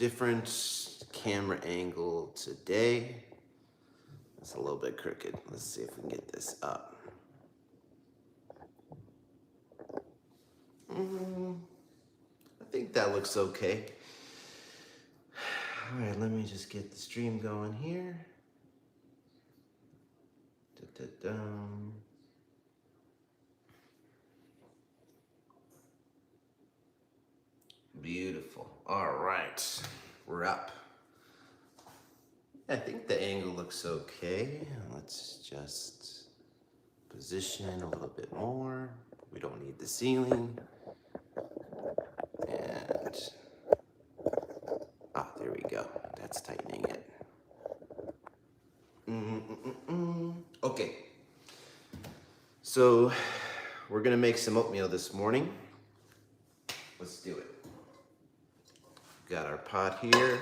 different camera angle today. It's a little bit crooked. Let's see if we can get this up. I think that looks okay. All right, let me just get the stream going here. Da-da-dum. Beautiful. All right, we're up. I think the angle looks okay. Let's just position a little bit more. We don't need the ceiling. And, there we go. That's tightening it. Okay. So, we're gonna make some oatmeal this morning. Let's do it. Got our pot here.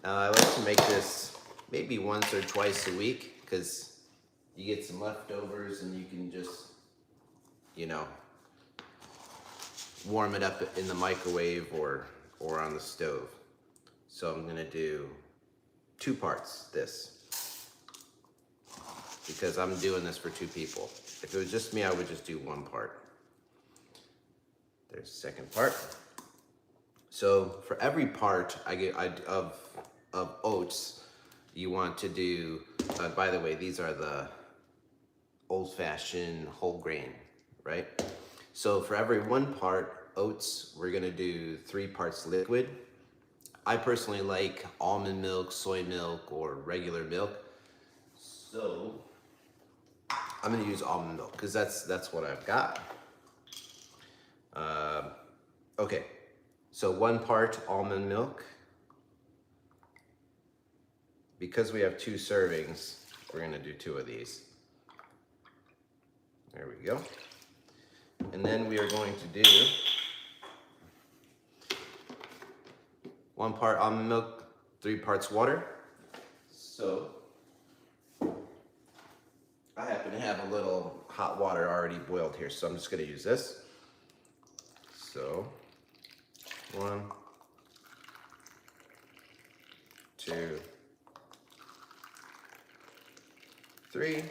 I like to make this maybe once or twice a week because you get some leftovers and you can just, warm it up in the microwave or on the stove. So I'm gonna do 2 parts this because I'm doing this for 2 people. If it was just me, I would just do 1 part. There's the second part. So for every part of oats, you want to do, by the way, these are the old-fashioned whole grain, right? So for every 1 part oats, we're gonna do 3 parts liquid. I personally like almond milk, soy milk, or regular milk. So I'm gonna use almond milk because that's what I've got. Okay, so 1 part almond milk. Because we have 2 servings, we're gonna do 2 of these. There we go. And then we are going to do 1 part almond milk, 3 parts water. So I happen to have a little hot water already boiled here, so I'm just gonna use this. So 1, 2, 3,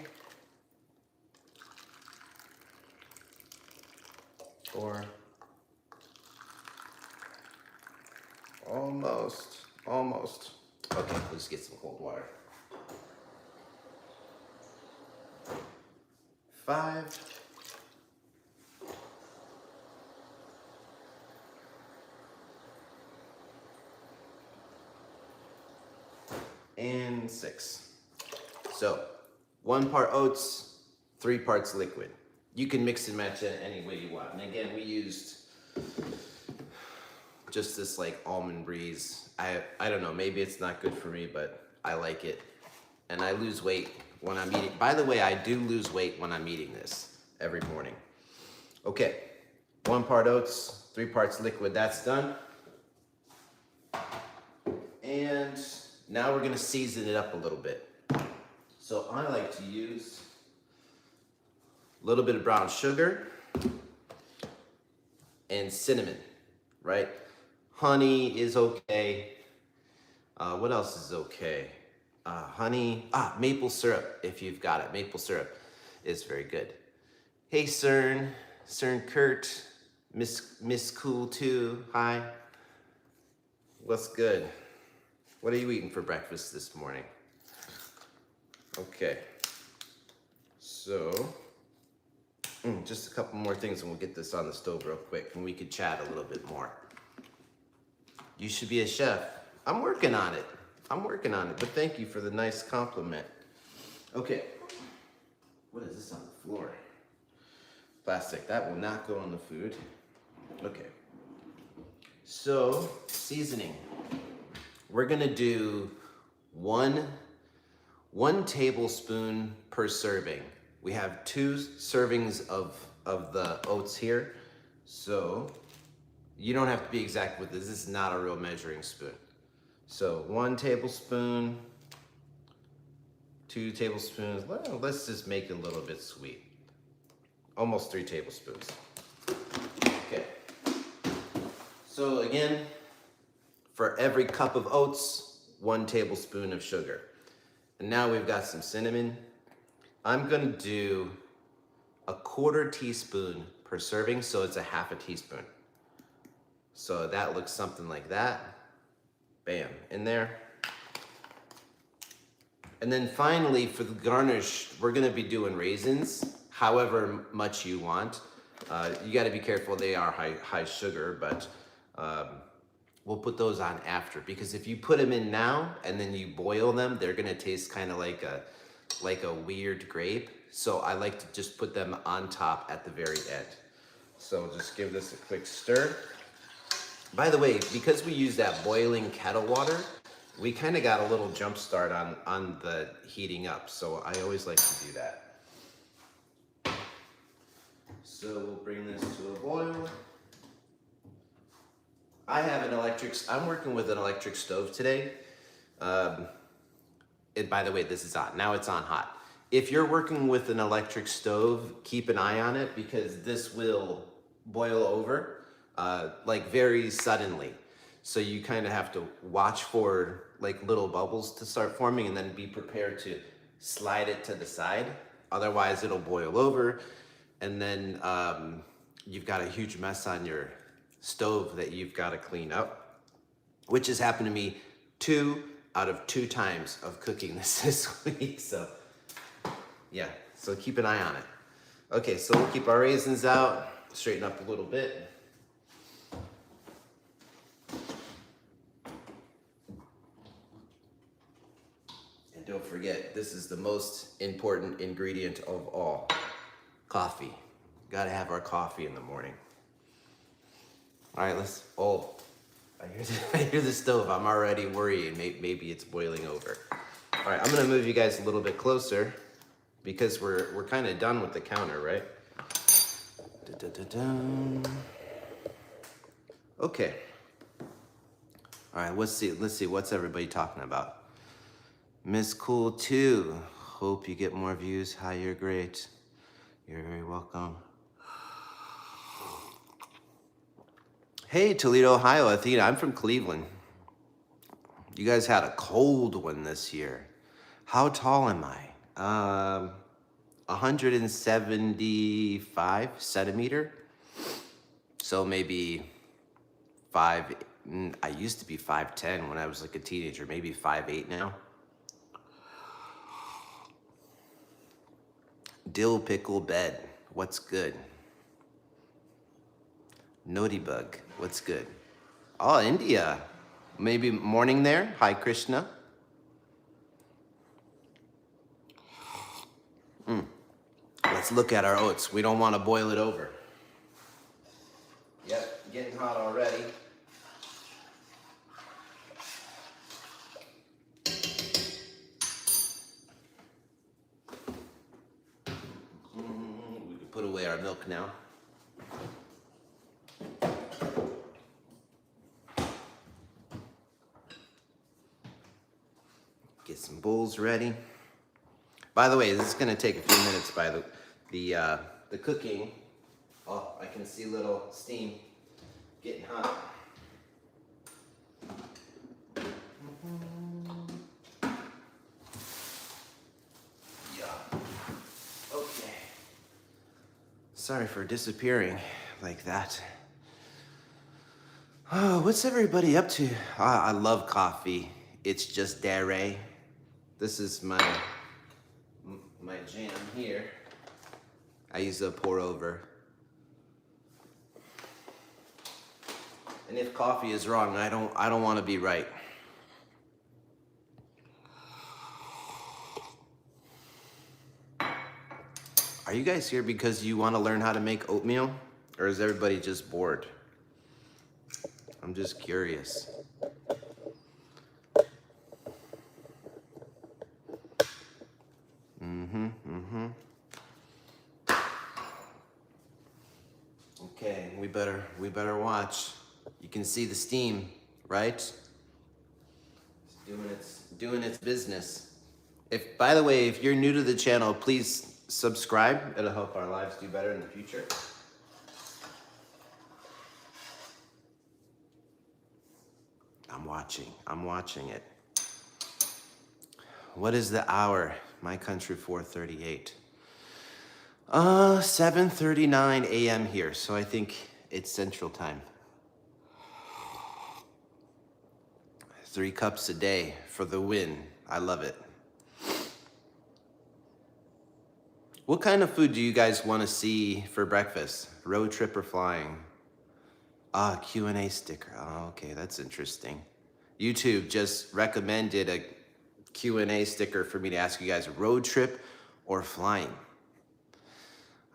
4, almost. Okay, let's get some cold water. 5, and 6. So 1 part oats, 3 parts liquid. You can mix and match it any way you want. And again, we used just this like almond breeze. I don't know, maybe it's not good for me, but I like it. And I lose weight when I'm eating. By the way, I do lose weight when I'm eating this every morning. Okay, 1 part oats, 3 parts liquid, that's done. And now we're gonna season it up a little bit. So I like to use a little bit of brown sugar and cinnamon, right? Honey is okay. What else is okay? Honey, maple syrup, if you've got it. Maple syrup is very good. Hey, Cern Kurt, Miss Cool too, hi. What's good? What are you eating for breakfast this morning? Okay, so just a couple more things and we'll get this on the stove real quick and we could chat a little bit more. You should be a chef. I'm working on it, but thank you for the nice compliment. Okay, what is this on the floor? Plastic, that will not go on the food. Okay, so seasoning. We're gonna do one tablespoon per serving. We have 2 servings of the oats here, so you don't have to be exact with this. This is not a real measuring spoon. So 1 tablespoon, 2 tablespoons. Well, let's just make it a little bit sweet. Almost 3 tablespoons. Okay, So again, for every cup of oats, 1 tablespoon of sugar. And now we've got some cinnamon. I'm gonna do a 1/4 teaspoon per serving, so it's a 1/2 teaspoon. So that looks something like that. Bam, in there. And then finally, for the garnish, we're gonna be doing raisins, however much you want. You gotta be careful, they are high sugar, but we'll put those on after, because if you put them in now and then you boil them, they're gonna taste kind of like a weird grape. So I like to just put them on top at the very end. So just give this a quick stir. By the way, because we use that boiling kettle water, we kind of got a little jump start on the heating up. So I always like to do that. So we'll bring this to a boil. I'm working with an electric stove today. By the way, this is on. Now it's on hot. If you're working with an electric stove, keep an eye on it, because this will boil over like very suddenly. So you kind of have to watch for like little bubbles to start forming, and then be prepared to slide it to the side. Otherwise it'll boil over, and then you've got a huge mess on your stove that you've got to clean up, which has happened to me 2 out of 2 times of cooking this week. So yeah, so keep an eye on it. Okay, so we'll keep our raisins out, straighten up a little bit. And don't forget, this is the most important ingredient of all: coffee. Gotta have our coffee in the morning. All right, I hear the stove. I'm already worrying. Maybe it's boiling over. All right, I'm gonna move you guys a little bit closer, because we're kind of done with the counter, right? Okay. All right, let's see, what's everybody talking about? Miss Cool 2, hope you get more views. Hi, you're great. You're very welcome. Hey, Toledo, Ohio, Athena, I'm from Cleveland. You guys had a cold one this year. How tall am I? 175 centimeter. So maybe I used to be 5'10" when I was like a teenager, maybe 5'8" now. Dill pickle bed, what's good? Noti bug, what's good? Oh, India. Maybe morning there. Hi, Krishna. Let's look at our oats. We don't want to boil it over. Yep, getting hot already. We can put away our milk now. Get some bowls ready. By the way, this is going to take a few minutes. By the cooking. Oh, I can see little steam getting hot. Yeah. Okay. Sorry for disappearing like that. Oh, what's everybody up to? I love coffee. It's just dairy. This is my jam here. I use a pour over. And if coffee is wrong, I don't want to be right. Are you guys here because you want to learn how to make oatmeal? Or is everybody just bored? I'm just curious. Okay, we better watch. You can see the steam, right? It's doing its business. By the way, if you're new to the channel, please subscribe. It'll help our lives do better in the future. I'm watching it. What is the hour? My country, 4:38. 7:39 a.m. here, so I think it's Central Time. 3 cups a day for the win. I love it. What kind of food do you guys want to see for breakfast? Road trip or flying? Q&A sticker. Oh, okay, that's interesting. YouTube just recommended a Q&A sticker for me to ask you guys, road trip or flying?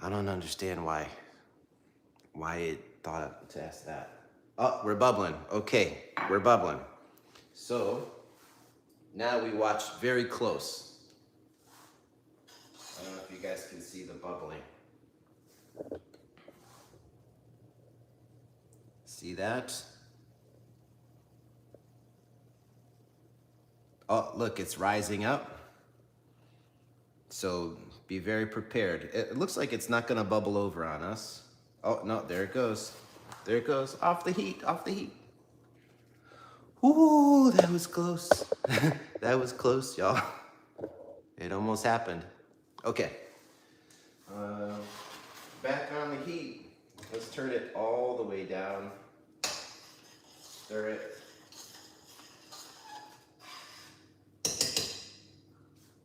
I don't understand why it thought to ask that. Oh, we're bubbling. Okay, we're bubbling. So now we watch very close. I don't know if you guys can see the bubbling. See that? Oh, look, it's rising up. So be very prepared. It looks like it's not gonna bubble over on us. Oh, no, there it goes. There it goes. Off the heat, off the heat. Ooh, that was close. That was close, y'all. It almost happened. Okay. Back on the heat. Let's turn it all the way down. Stir it.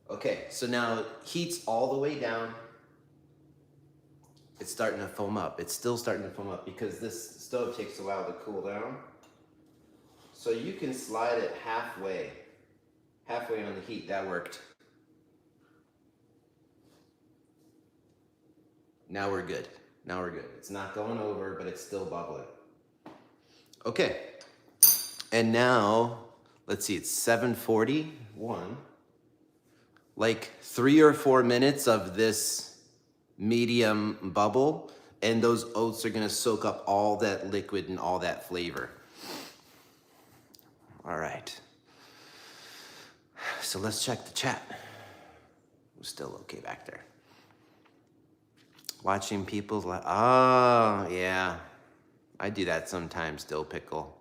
Okay, so now heat's all the way down. It's starting to foam up. It's still starting to foam up because this stove takes a while to cool down. So you can slide it halfway on the heat. That worked. Now we're good. Now we're good. It's not going over, but it's still bubbling. Okay. And now, let's see, it's 7:41. Like 3 or 4 minutes of this medium bubble, and those oats are gonna soak up all that liquid and all that flavor. All right. So let's check the chat. We're still okay back there. Watching people's oh, yeah. I do that sometimes, dill pickle.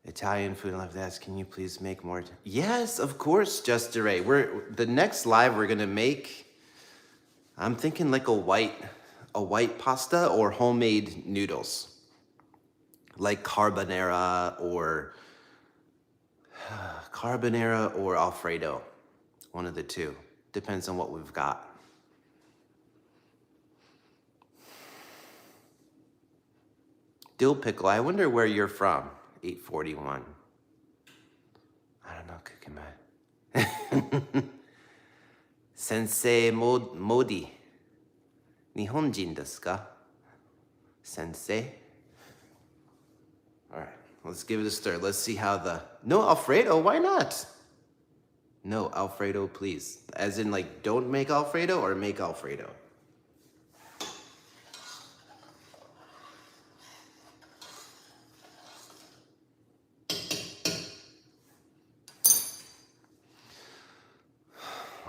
Italian food, I love that. Can you please make more? Yes, of course, Just Ray. The next live we're gonna make, I'm thinking like a white pasta or homemade noodles. Like carbonara or Alfredo. One of the two. Depends on what we've got. Dill pickle, I wonder where you're from. 841. I don't know, Kukima. Sensei Modi. Nihonjin desu ka? Sensei? All right, let's give it a stir. Let's see how no Alfredo, why not? No, Alfredo, please. As in like, don't make Alfredo or make Alfredo?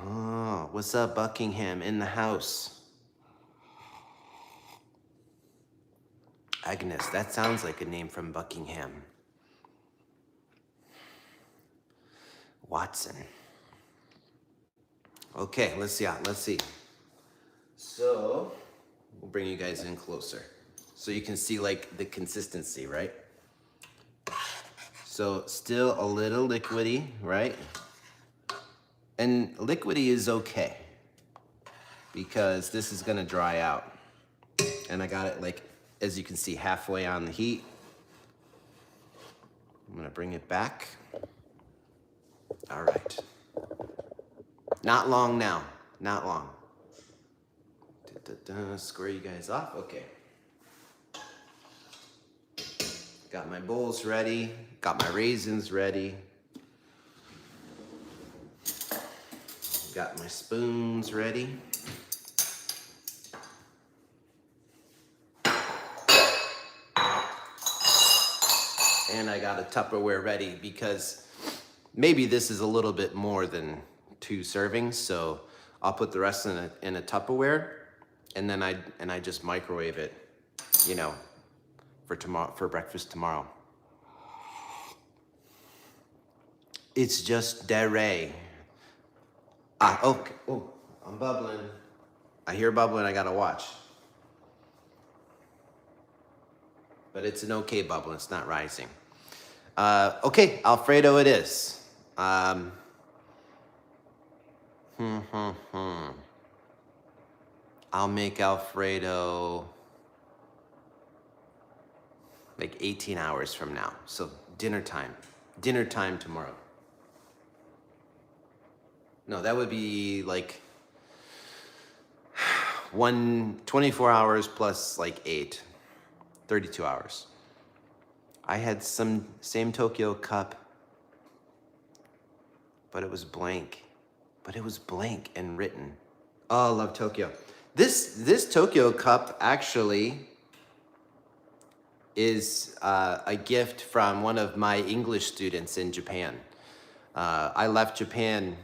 Oh, what's up, Buckingham in the house? Agnes, that sounds like a name from Buckingham. Watson. Okay, let's see. So, we'll bring you guys in closer. So you can see like the consistency, right? So still a little liquidy, right? And liquidy is okay because this is gonna dry out. And I got it like, as you can see, halfway on the heat. I'm gonna bring it back. All right. Not long now, not long. Square you guys off, okay. Got my bowls ready, got my raisins ready. Got my spoons ready. And I got a Tupperware ready because maybe this is a little bit more than 2 servings, so I'll put the rest in a Tupperware, and then I just microwave it, you know, for breakfast tomorrow. It's just dere. Ah, okay. Oh, I'm bubbling. I hear bubbling, I gotta watch. But it's an okay bubble, it's not rising. Okay, Alfredo it is. Um, hmm, hmm, hmm. I'll make Alfredo like 18 hours from now. So dinner time. Dinner time tomorrow. No, that would be like 24 hours plus like 8, 32 hours. I had some same Tokyo cup, but it was blank. But it was blank and written. Oh, I love Tokyo. This Tokyo cup actually is a gift from one of my English students in Japan. I left Japan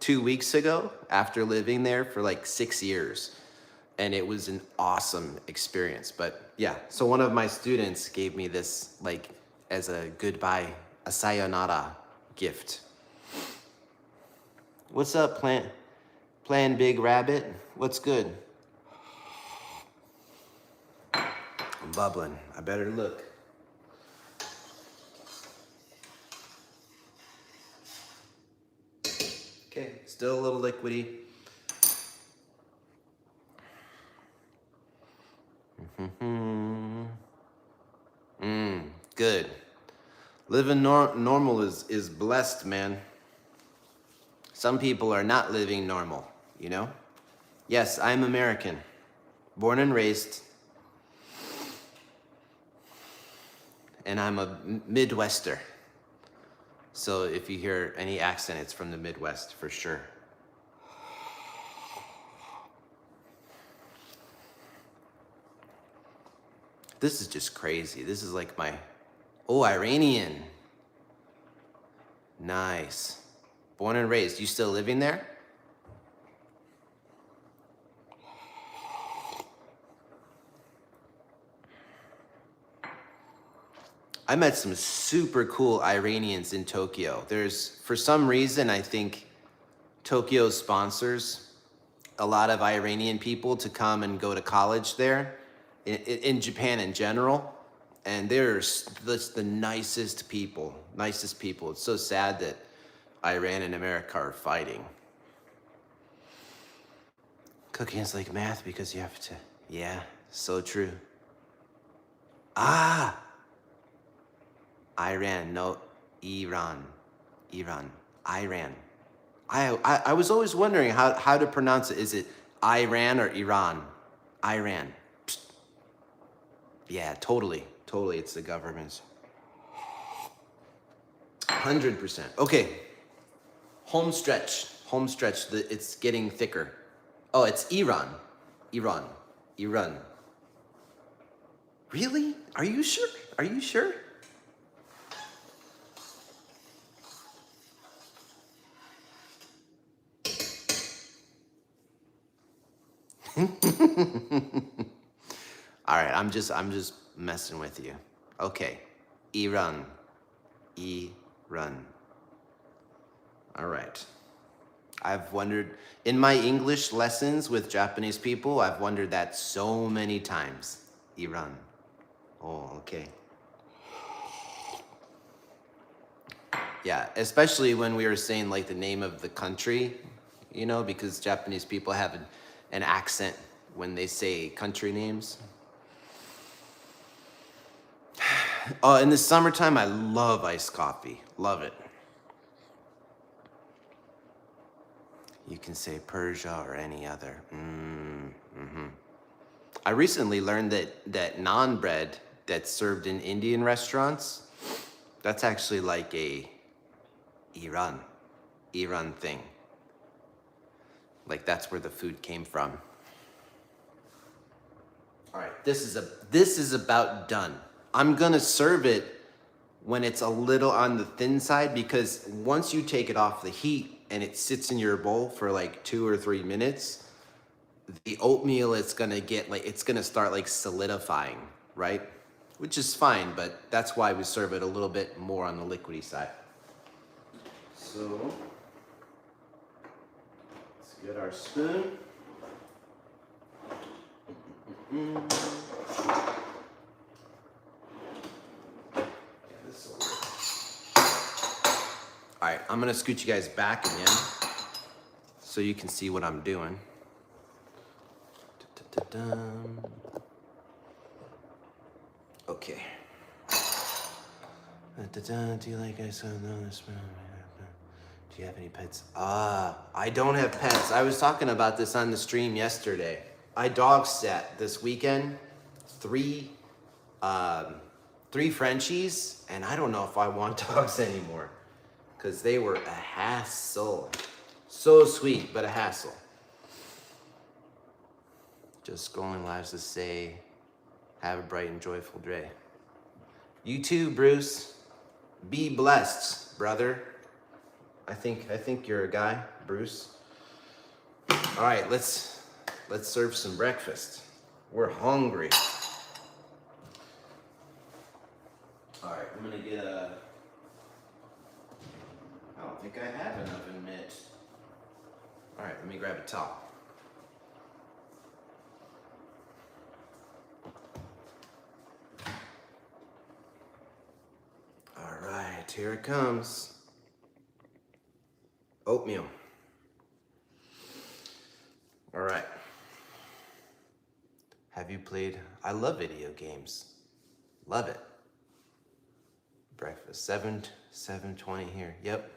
2 weeks ago after living there for like 6 years. And it was an awesome experience. But yeah, so one of my students gave me this like as a goodbye, a sayonara gift. What's up, Plan Big Rabbit? What's good? I'm bubbling. I better look. Okay, still a little liquidy. Good. Living normal is blessed, man. Some people are not living normal, you know? Yes, I'm American. Born and raised. And I'm a Midwester. So if you hear any accent, it's from the Midwest for sure. This is just crazy. This is like my, oh, Iranian. Nice. Born and raised. You still living there? I met some super cool Iranians in Tokyo. For some reason, I think Tokyo sponsors a lot of Iranian people to come and go to college there, in Japan in general. And they're just the nicest people, It's so sad that Iran and America are fighting. Cooking is like math because you have to, yeah, so true. Ah! Iran, no, Iran. Iran. I was always wondering how to pronounce it. Is it Iran or Iran? Iran. Psst. Yeah, totally, it's the government's. 100%. Okay, home stretch, it's getting thicker. Oh, it's Iran. Really? Are you sure? All right, I'm just messing with you. Okay, Iran. All right. I've wondered in my English lessons with Japanese people, I've wondered that so many times. Iran. Oh, okay. Yeah, especially when we were saying like the name of the country, because Japanese people have an accent when they say country names. In the summertime, I love iced coffee. Love it. You can say Persia or any other. I recently learned that naan bread that's served in Indian restaurants, that's actually like a Iran thing. Like that's where the food came from. All right, this is about done. I'm gonna serve it when it's a little on the thin side, because once you take it off the heat and it sits in your bowl for like 2 or 3 minutes, the oatmeal it's gonna start like solidifying, right? Which is fine, but that's why we serve it a little bit more on the liquidy side. So let's get our spoon. All right, I'm gonna scoot you guys back again so you can see what I'm doing. Da-da-da-dum. Okay. Da-da-da. Do you like ice on this? Do you have any pets? I don't have pets. I was talking about this on the stream yesterday. I dog sat this weekend, three Frenchies, and I don't know if I want dogs anymore because they were a hassle. So sweet, but a hassle. Just going live to say, have a bright and joyful day. You too, Bruce. Be blessed, brother. I think you're a guy, Bruce. All right, let's serve some breakfast. We're hungry. All right, I'm gonna get a. I don't think I have an oven mitt. All right, let me grab a top. All right, here it comes. Oatmeal. All right. Have you played? I love video games. Love it. Breakfast, 7:20 here. Yep.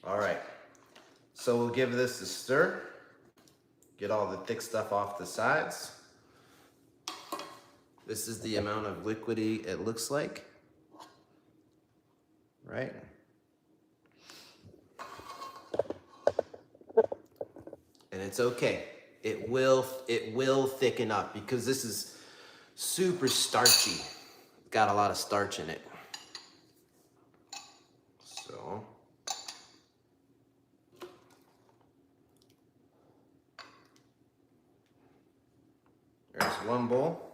All right. So we'll give this a stir. Get all the thick stuff off the sides. This is the amount of liquidy it looks like. Right? And it's okay. It will thicken up because this is super starchy. Got a lot of starch in it. So there's one bowl.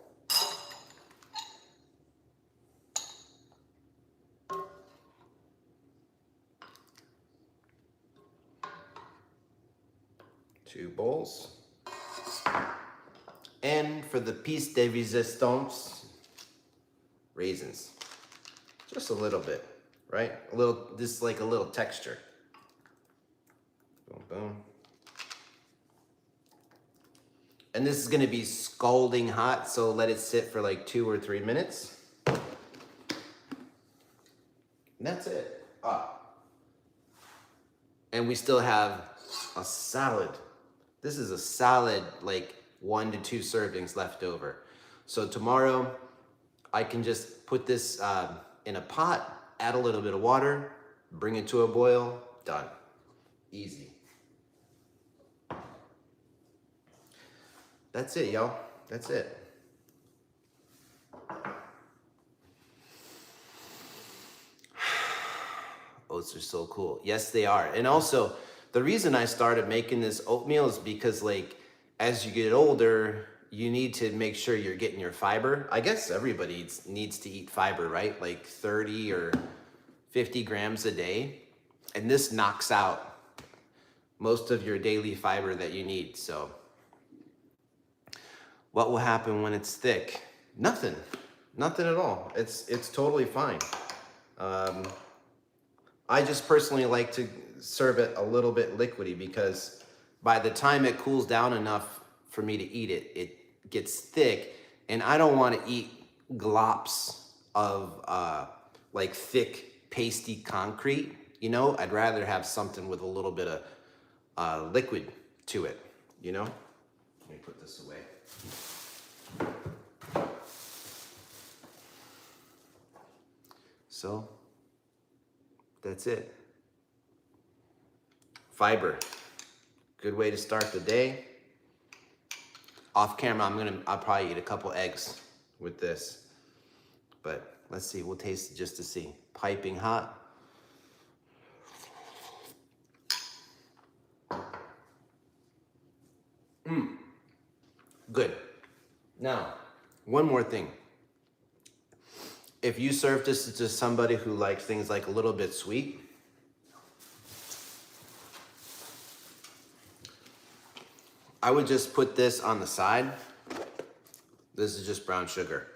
Two bowls. And for the piece de resistance, raisins. Just a little bit, right? A little, just like a little texture. Boom, boom. And this is gonna be scalding hot, so let it sit for like 2 or 3 minutes. And that's it. And we still have a salad. This is a salad, like 1 to 2 servings left over. So tomorrow, I can just put this in a pot, add a little bit of water, bring it to a boil, done. Easy. That's it, y'all. That's it. Oats are so cool. Yes, they are. And also, the reason I started making this oatmeal is because, like, as you get older, you need to make sure you're getting your fiber. I guess everybody needs to eat fiber, right? Like 30 or 50 grams a day. And this knocks out most of your daily fiber that you need. So what will happen when it's thick? Nothing. Nothing at all. It's totally fine. I just personally like to serve it a little bit liquidy because by the time it cools down enough for me to eat it, it gets thick, and I don't want to eat glops of like thick, pasty concrete. You know, I'd rather have something with a little bit of liquid to it. You know. Let me put this away. So that's it. Fiber. Good way to start the day. Off camera, I'll probably eat a couple eggs with this. But let's see, we'll taste it just to see. Piping hot. Good. Now, one more thing. if you serve this to somebody who likes things like a little bit sweet, I would just put this on the side. This is just brown sugar.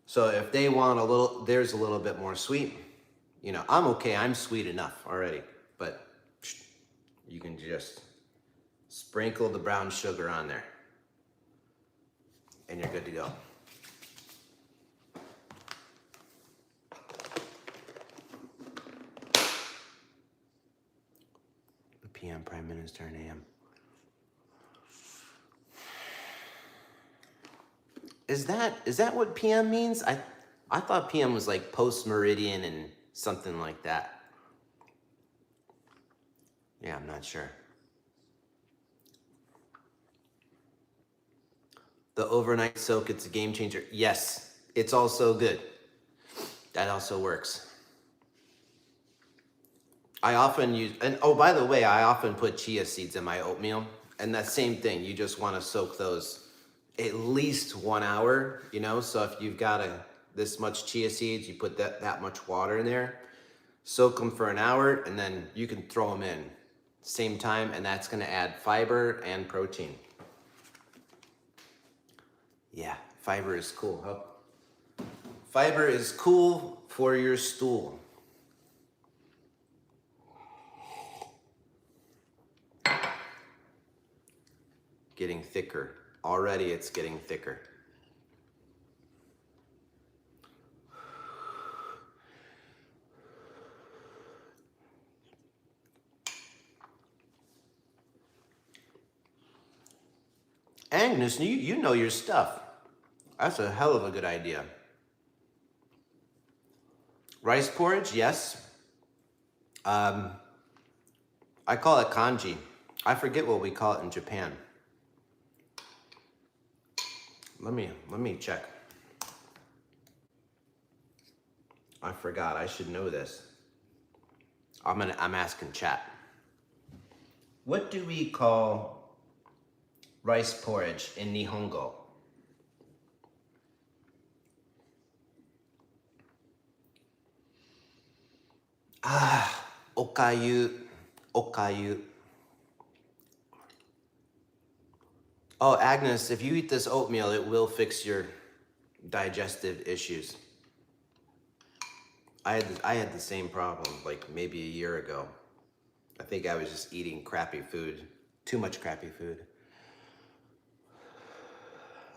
So if they want a little, there's a little bit more sweet, you know, I'm okay, I'm sweet enough already, but you can just sprinkle the brown sugar on there and you're good to go. The PM Prime Minister and AM. Is that what PM means? I thought PM was like post-meridian and something like that. Yeah, I'm not sure. The overnight soak, it's a game changer. Yes, it's also good. That also works. I often use, and oh, by the way, I often put chia seeds in my oatmeal. And that same thing, you just want to soak those at least 1 hour, you know? So if you've got this much chia seeds, you put that much water in there, soak them for an hour, and then you can throw them in same time, and that's gonna add fiber and protein. Yeah, fiber is cool, huh? Fiber is cool for your stool. Getting thicker. Already it's getting thicker. Agnes, you know your stuff. That's a hell of a good idea. Rice porridge, yes. I call it kanji. I forget what we call it in Japan. Let me check. I forgot. I should know this. I'm asking chat. What do we call rice porridge in Nihongo? Okayu. Okayu. Oh, Agnes, if you eat this oatmeal, it will fix your digestive issues. I had the same problem like maybe a year ago. I think I was just eating crappy food, too much crappy food.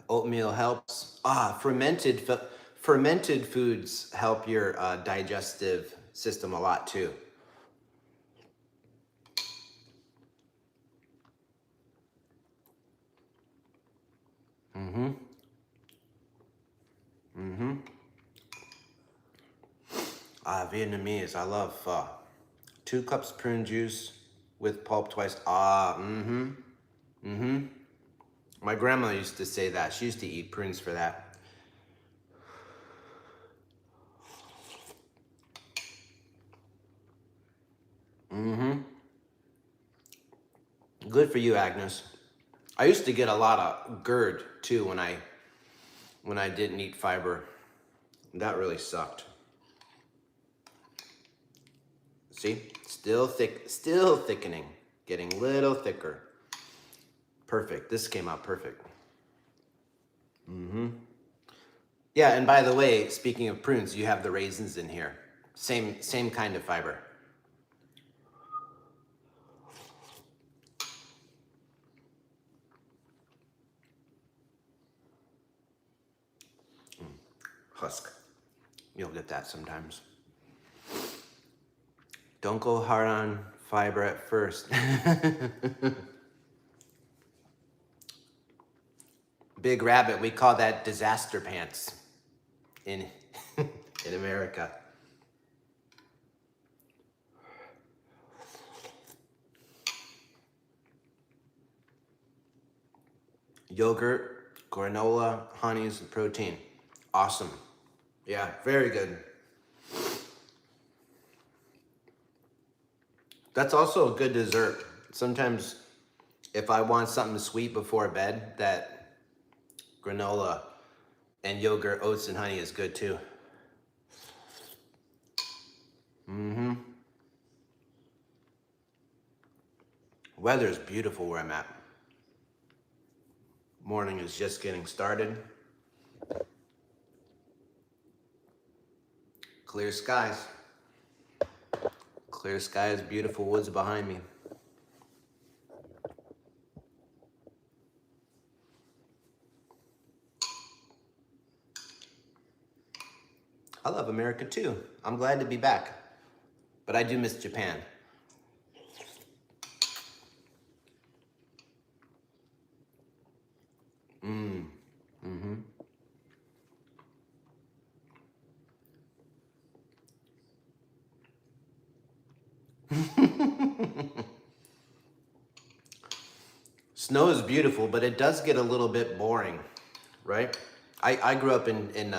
Oatmeal helps. Fermented foods help your digestive system a lot too. Vietnamese, I love pho. 2 cups prune juice with pulp twice. My grandma used to say that. She used to eat prunes for that. Good for you, Agnes. I used to get a lot of GERD too when I didn't eat fiber. That really sucked. See, still thickening, getting a little thicker. Perfect, this came out perfect. Yeah, and by the way, speaking of prunes, you have the raisins in here. Same kind of fiber. Husk. You'll get that sometimes. Don't go hard on fiber at first. Big Rabbit, we call that disaster pants in America. Yogurt, granola, honeys, and protein. Awesome. Yeah, very good. That's also a good dessert. Sometimes if I want something sweet before bed, that granola and yogurt, oats, and honey is good too. Weather's beautiful where I'm at. Morning is just getting started. Clear skies. Clear skies, beautiful woods behind me. I love America too. I'm glad to be back. But I do miss Japan. Snow is beautiful, but it does get a little bit boring, right? I grew up in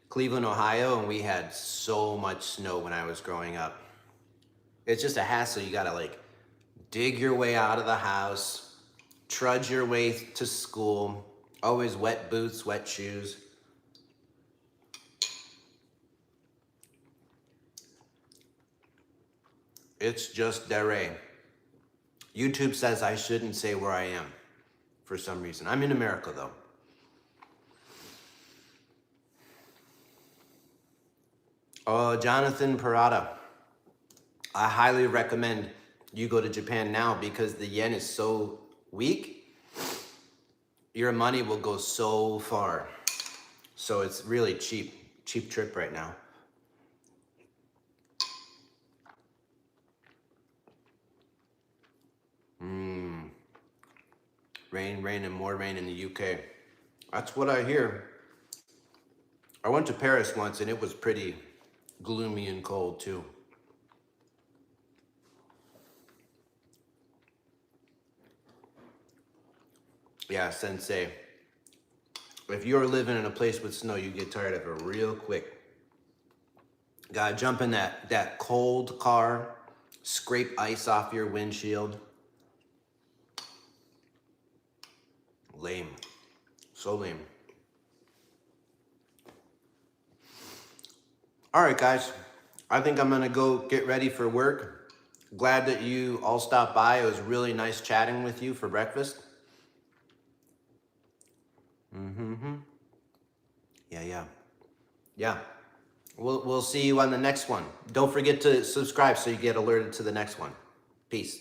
Cleveland, Ohio, and we had so much snow when I was growing up. It's just a hassle. You gotta like dig your way out of the house, trudge your way to school, always wet boots, wet shoes. It's just dere. YouTube says I shouldn't say where I am for some reason. I'm in America though. Oh, Jonathan Parada. I highly recommend you go to Japan now because the yen is so weak. Your money will go so far. So it's really cheap trip right now. Rain, and more rain in the UK. That's what I hear. I went to Paris once and it was pretty gloomy and cold too. Yeah, sensei. If you're living in a place with snow, you get tired of it real quick. Gotta jump in that cold car, scrape ice off your windshield. Lame. So lame. All right, guys. I think I'm gonna go get ready for work. Glad that you all stopped by. It was really nice chatting with you for breakfast. Yeah. We'll see you on the next one. Don't forget to subscribe so you get alerted to the next one. Peace.